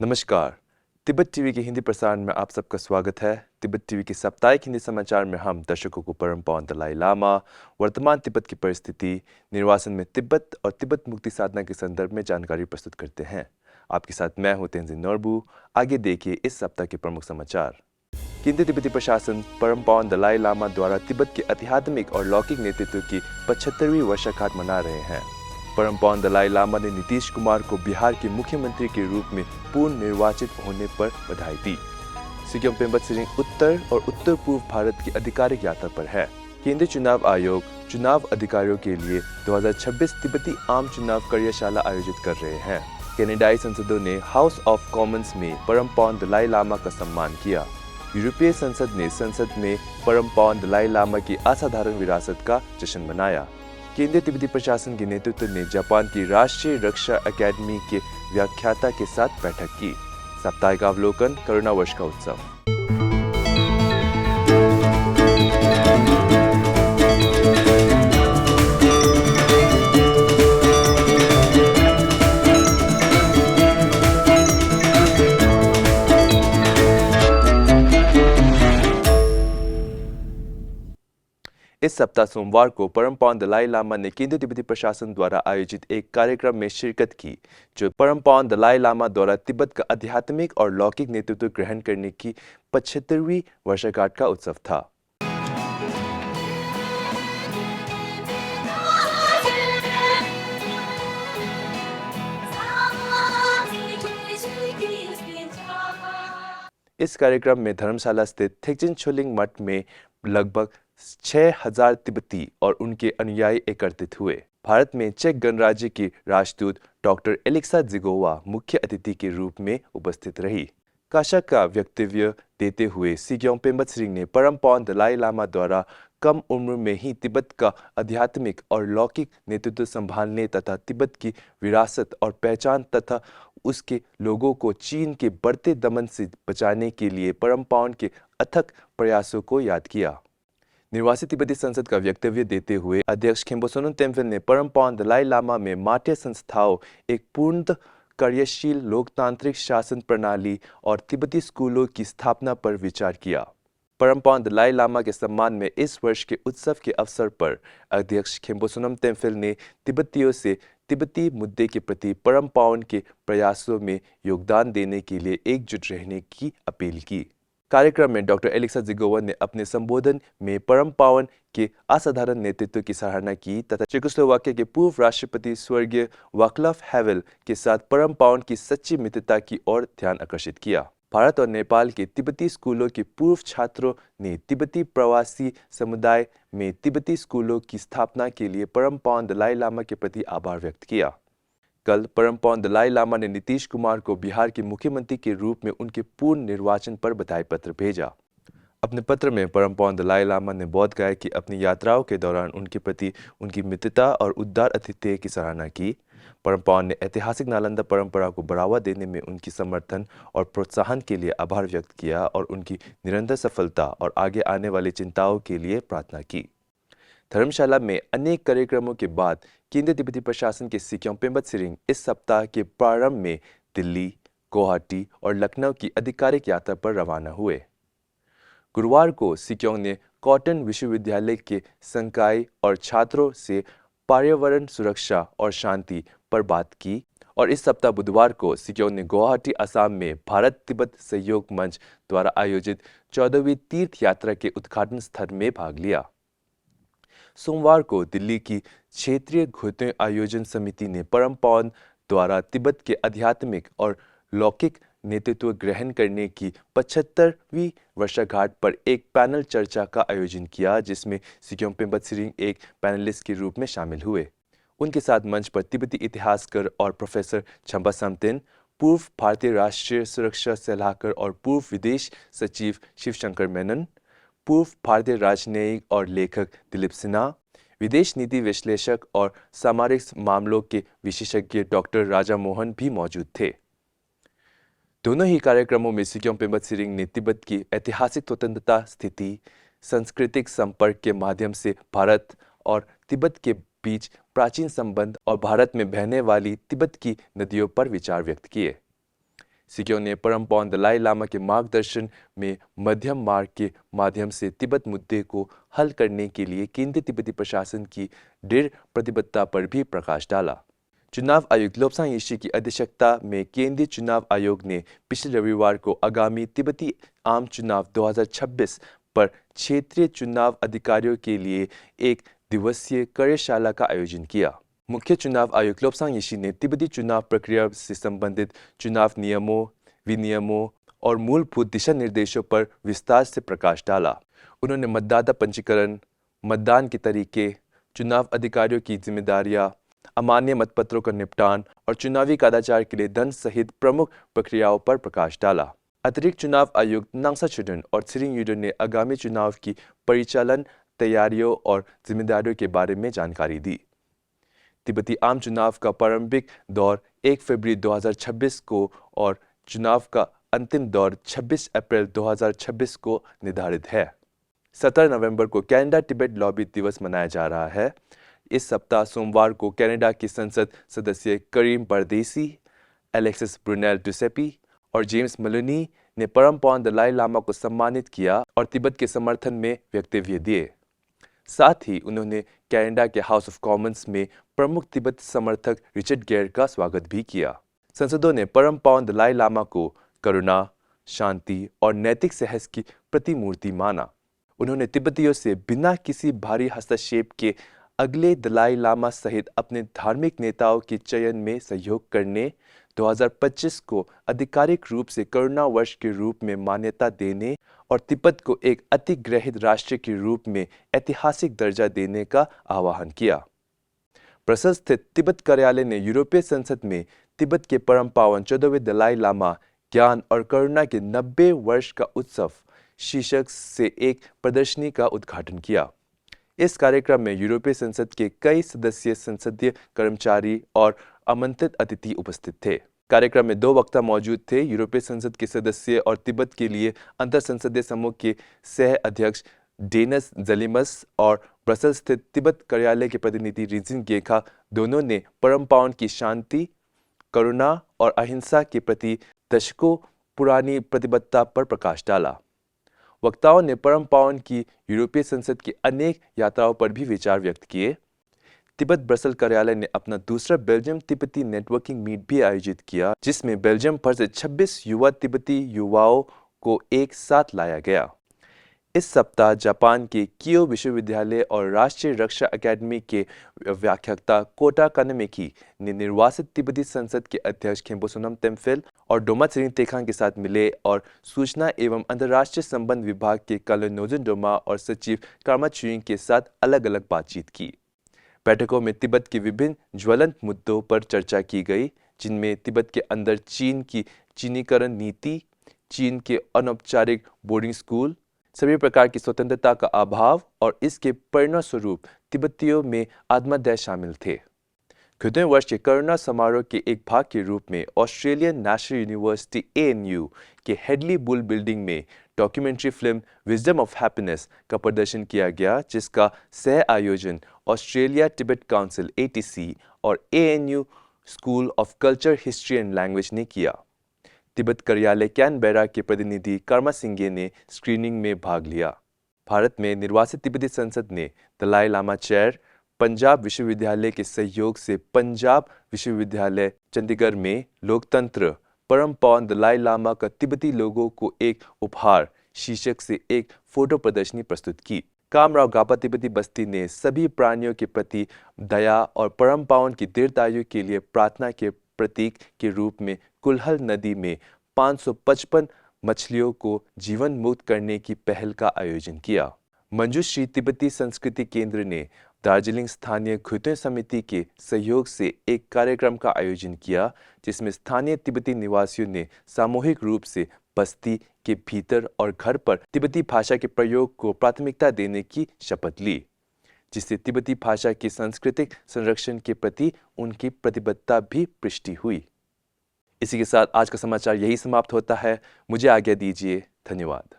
नमस्कार। तिब्बत टीवी के हिंदी प्रसारण में आप सबका स्वागत है। तिब्बत टीवी के साप्ताहिक हिंदी समाचार में हम दर्शकों को परम पावन दलाई लामा, वर्तमान तिब्बत की परिस्थिति, निर्वासन में तिब्बत और तिब्बत मुक्ति साधना के संदर्भ में जानकारी प्रस्तुत करते हैं। आपके साथ मैं हूं तेंजिन नोरबू। आगे देखिए इस सप्ताह के प्रमुख समाचार। केंद्रीय तिब्बती प्रशासन परम पावन दलाई लामा द्वारा तिब्बत के आध्यात्मिक और लौकिक नेतृत्व की 75वीं वर्षगांठ मना रहे हैं। परम पावन दलाई लामा ने नीतीश कुमार को बिहार के मुख्यमंत्री के रूप में पूर्ण निर्वाचित होने पर बधाई दी। सिक्किम पेम्बा त्सिरिंग उत्तर और उत्तर पूर्व भारत की आधिकारिक यात्रा पर है। केंद्रीय चुनाव आयोग चुनाव अधिकारियों के लिए 2026 तिब्बती आम चुनाव कार्यशाला आयोजित कर रहे हैं। कनाडाई सांसदों ने हाउस ऑफ कॉमन्स में परम पावन दलाई लामा का सम्मान किया। यूरोपीय संसद ने संसद में परम पावन दलाई लामा की असाधारण विरासत का जश्न मनाया। केंद्रीय तिब्बती प्रशासन के नेतृत्व ने जापान की राष्ट्रीय रक्षा अकादमी के व्याख्याता के साथ बैठक की। साप्ताहिक अवलोकन करुणा वर्ष का उत्सव। इस सप्ताह सोमवार को परम पावन दलाई लामा ने केंद्रीय तिब्बती प्रशासन द्वारा आयोजित एक कार्यक्रम में शिरकत की, जो परम पावन दलाई लामा द्वारा तिब्बत का आध्यात्मिक और लौकिक नेतृत्व ग्रहण करने की 75वीं वर्षगांठ का उत्सव था। इस कार्यक्रम में धर्मशाला स्थित थेक्जिन छोलिंग मठ में लगभग 6000 तिब्बती और उनके अनुयायी एकत्रित हुए। भारत में चेक गणराज्य की राजदूत डॉक्टर एलेक्सा जिगोवा मुख्य अतिथि के रूप में उपस्थित रही। काशा का वक्तव्य देते हुए सिक्योम पेम्बा त्सिरिंग ने परम पावन दलाई लामा द्वारा कम उम्र में ही तिब्बत का आध्यात्मिक और लौकिक नेतृत्व संभालने तथा तिब्बत की विरासत और पहचान तथा उसके लोगों को चीन के बढ़ते दमन से बचाने के लिए परम पावन के अथक प्रयासों को याद किया। निर्वासित तिब्बती संसद का वक्तव्य देते हुए अध्यक्ष खेम्बो सोनम तेम्फेल ने परम पावन दलाई लामा में माट्य संस्थाओं, एक पूर्ण कार्यशील लोकतांत्रिक शासन प्रणाली और तिब्बती स्कूलों की स्थापना पर विचार किया। परम पावन दलाई लामा के सम्मान में इस वर्ष के उत्सव के अवसर पर अध्यक्ष खेम्बो सोनम तेम्फेल ने तिब्बतियों से तिब्बती मुद्दे के प्रति परम पावन के प्रयासों में योगदान देने के लिए एकजुट रहने की अपील की। कार्यक्रम में डॉक्टर एलेक्सा जिगोवा ने अपने संबोधन में परम पावन के असाधारण नेतृत्व की सराहना की तथा चेकोस्लोवाकिया के पूर्व राष्ट्रपति स्वर्गीय वाक्लाव हैवेल के साथ परम पावन की सच्ची मित्रता की ओर ध्यान आकर्षित किया। भारत और नेपाल के तिब्बती स्कूलों के पूर्व छात्रों ने तिब्बती प्रवासी समुदाय में तिब्बती स्कूलों की स्थापना के लिए परम पावन दलाई लामा के प्रति आभार व्यक्त किया। कल परम पावन दलाई लामा ने नीतीश कुमार को बिहार के मुख्यमंत्री के रूप में उनके पूर्ण निर्वाचन पर बधाई पत्र भेजा। अपने पत्र में परम पावन दलाई लामा ने बौद्ध गाय की अपनी यात्राओं के दौरान उनके प्रति उनकी मित्रता और उदार आतिथ्य की सराहना की। परम पावन ने ऐतिहासिक नालंदा परंपरा को बढ़ावा देने में उनकी समर्थन और प्रोत्साहन के लिए आभार व्यक्त किया और उनकी निरंतर सफलता और आगे आने वाली चिंताओं के लिए प्रार्थना की। धर्मशाला में अनेक कार्यक्रमों के बाद केंद्रीय तिब्बती प्रशासन के सिक्योम पेम्बा त्सिरिंग इस सप्ताह के प्रारंभ में दिल्ली, गुवाहाटी और लखनऊ की आधिकारिक यात्रा पर रवाना हुए। गुरुवार को सिक्योम ने कॉटन विश्वविद्यालय के संकाय और छात्रों से पर्यावरण सुरक्षा और शांति पर बात की और इस सप्ताह बुधवार को सिक्योम ने गुवाहाटी, असम में भारत तिब्बत सहयोग मंच द्वारा आयोजित 14वीं तीर्थ यात्रा के उद्घाटन स्थल में भाग लिया। सोमवार को दिल्ली की क्षेत्रीय घुटने आयोजन समिति ने परम पावन द्वारा तिब्बत के आध्यात्मिक और लौकिक नेतृत्व ग्रहण करने की 75वीं वर्षगांठ पर एक पैनल चर्चा का आयोजन किया, जिसमें सिक्योम पेम्बा त्सिरिंग एक पैनलिस्ट के रूप में शामिल हुए। उनके साथ मंच पर तिब्बती इतिहासकार और प्रोफेसर छम्बा सामतेन, पूर्व भारतीय राष्ट्रीय सुरक्षा सलाहकार और पूर्व विदेश सचिव शिवशंकर मेनन, पूर्व भारतीय राजनयिक और लेखक दिलीप सिन्हा, विदेश नीति विश्लेषक और सामरिक मामलों के विशेषज्ञ डॉक्टर राजा मोहन भी मौजूद थे। दोनों ही कार्यक्रमों में सिक्योम पेम्बा त्सिरिंग ने तिब्बत की ऐतिहासिक स्वतंत्रता स्थिति, सांस्कृतिक संपर्क के माध्यम से भारत और तिब्बत के बीच प्राचीन संबंध और भारत में बहने वाली तिब्बत की नदियों पर विचार व्यक्त किए। सिक्यों ने परम पावन दलाई लामा के मार्गदर्शन में मध्यम मार्ग के माध्यम से तिब्बत मुद्दे को हल करने के लिए केंद्रीय तिब्बती प्रशासन की दृढ़ प्रतिबद्धता पर भी प्रकाश डाला। चुनाव आयुक्त लोब्सांग यीशी की अध्यक्षता में केंद्रीय चुनाव आयोग ने पिछले रविवार को आगामी तिब्बती आम चुनाव 2026 पर क्षेत्रीय चुनाव अधिकारियों के लिए एक दिवसीय कार्यशाला का आयोजन किया। मुख्य चुनाव आयुक्त लोब्सांग यीशी ने तिब्बती चुनाव प्रक्रिया से संबंधित चुनाव नियमों, विनियमों और मूलभूत दिशा निर्देशों पर विस्तार से प्रकाश डाला। उन्होंने मतदाता पंजीकरण, मतदान के तरीके, चुनाव अधिकारियों की जिम्मेदारियां, अमान्य मतपत्रों का निपटान और चुनावी कदाचार के लिए दंड सहित प्रमुख प्रक्रियाओं पर प्रकाश डाला। अतिरिक्त चुनाव आयुक्त नांगसा चुडन और त्सिरिंग युडन ने आगामी चुनाव की परिचालन तैयारियों और जिम्मेदारियों के बारे में जानकारी दी। तिब्बती आम चुनाव का प्रारंभिक दौर 1 फरवरी 2026 को और चुनाव का अंतिम दौर 26 अप्रैल 2026 को निर्धारित है। 17 नवंबर को कनाडा तिब्बत लॉबी दिवस मनाया जा रहा है। इस सप्ताह सोमवार को कनाडा की संसद सदस्य करीम परदेसी, एलेक्सिस ब्रुनेल डुसेपी और जेम्स मेलोनी ने परम पावन दलाई लामा को सम्मानित किया और तिब्बत के समर्थन में वक्तव्य दिए। साथ ही उन्होंने कनाडा के हाउस ऑफ कॉमन्स में प्रमुख तिब्बत समर्थक रिचर्ड गेयर का स्वागत भी किया। सांसदों ने परम पावन दलाई लामा को करुणा, शांति और नैतिक साहस की प्रतिमूर्ति माना। उन्होंने तिब्बतियों से बिना किसी भारी हस्तक्षेप के अगले दलाई लामा सहित अपने धार्मिक नेताओं के चयन में सहयोग करने, 2025 को आधिकारिक रूप से करुणा वर्ष के रूप में मान्यता देने और तिब्बत को एक अधिग्रहित राष्ट्र के रूप में ऐतिहासिक दर्जा देने का आह्वान किया। ब्रसेल्स स्थित तिब्बत कार्यालय ने यूरोपीय संसद में तिब्बत के परम पावन 14वें दलाई लामा ज्ञान और करुणा के 90 वर्ष का उत्सव शीर्षक से एक प्रदर्शनी का उद्घाटन किया। इस कार्यक्रम में यूरोपीय संसद के कई सदस्य, संसदीय कर्मचारी और आमंत्रित अतिथि उपस्थित थे। कार्यक्रम में 2 वक्ता मौजूद थे। यूरोपीय संसद के सदस्य और तिब्बत के लिए अंतर संसदीय समूह के सह अध्यक्ष डेनस जलिमस और ब्रसेल्स स्थित तिब्बत कार्यालय के प्रतिनिधि रिजिन गेखा दोनों ने परम पावन की शांति, करुणा और अहिंसा के प्रति दशकों पुरानी प्रतिबद्धता पर प्रकाश डाला। वक्ताओं ने परम पावन की यूरोपीय संसद की अनेक यात्राओं पर भी विचार व्यक्त किए। तिब्बत ब्रसेल कार्यालय ने अपना दूसरा बेल्जियम तिब्बती नेटवर्किंग मीट भी आयोजित किया, जिसमें बेल्जियम भर से 26 युवा तिब्बती युवाओं को एक साथ लाया गया। इस सप्ताह जापान के कीयो विश्वविद्यालय और राष्ट्रीय रक्षा अकादमी के व्याख्याता कोटा कानेमेकी ने निर्वासित तिब्बती संसद के अध्यक्ष खेम्बो सोनम तेम्फिल और डोमा त्सिरिंग तेखांग के साथ मिले और सूचना एवं अंतर्राष्ट्रीय संबंध विभाग के कालो नोजन डोमा और सचिव कारमा चुइंग के साथ अलग अलग बातचीत की। बैठकों में तिब्बत के विभिन्न ज्वलंत मुद्दों पर चर्चा की गई, जिनमें तिब्बत के अंदर चीन की चीनीकरण नीति, चीन के अनौपचारिक बोर्डिंग स्कूल, सभी प्रकार की स्वतंत्रता का अभाव और इसके परिणामस्वरूप तिब्बतियों में आत्मदाह शामिल थे। खुदे वर्ष के करुणा समारोह के एक भाग के रूप में ऑस्ट्रेलियन नेशनल यूनिवर्सिटी ANU के हेडली बुल बिल्डिंग में documentary film wisdom of happiness का प्रदर्शन किया गया, जिसका सह आयोजन ऑस्ट्रेलिया तिब्बत काउंसिल ATC और ANU school of culture, history and language ने किया। तिब्बत कार्यालय कैनबेरा के प्रतिनिधि कर्मा सिंघे ने स्क्रीनिंग में भाग लिया। भारत में निर्वासित तिब्बती संसद ने दलाई लामा चेयर, पंजाब विश्वविद्यालय के सहयोग से पंजाब विश्वविद्यालय चंडीगढ़ में लोकतंत्र, परम पावन दलाई लामा का तिब्बती लोगों को एक उपहार शीर्षक से एक फोटो प्रदर्शनी प्रस्तुत की। कामराव गापा तिब्बती बस्ती ने सभी प्राणियों के प्रति दया और परम पावन की दीर्घायु के लिए प्रार्थना के प्रतीक के रूप में कुल्हल नदी में 555 मछलियों को जीवन मुक्त करने की पहल का आयोजन किया। मंजूश्री तिब्बती संस्कृति केंद्र ने दार्जिलिंग स्थानीय खुदे समिति के सहयोग से एक कार्यक्रम का आयोजन किया, जिसमें स्थानीय तिब्बती निवासियों ने सामूहिक रूप से बस्ती के भीतर और घर पर तिब्बती भाषा के प्रयोग को प्राथमिकता देने की शपथ ली, जिससे तिब्बती भाषा की सांस्कृतिक संरक्षण के प्रति उनकी प्रतिबद्धता भी पुष्टि हुई। इसी के साथ आज का समाचार यही समाप्त होता है। मुझे आज्ञा दीजिए। धन्यवाद।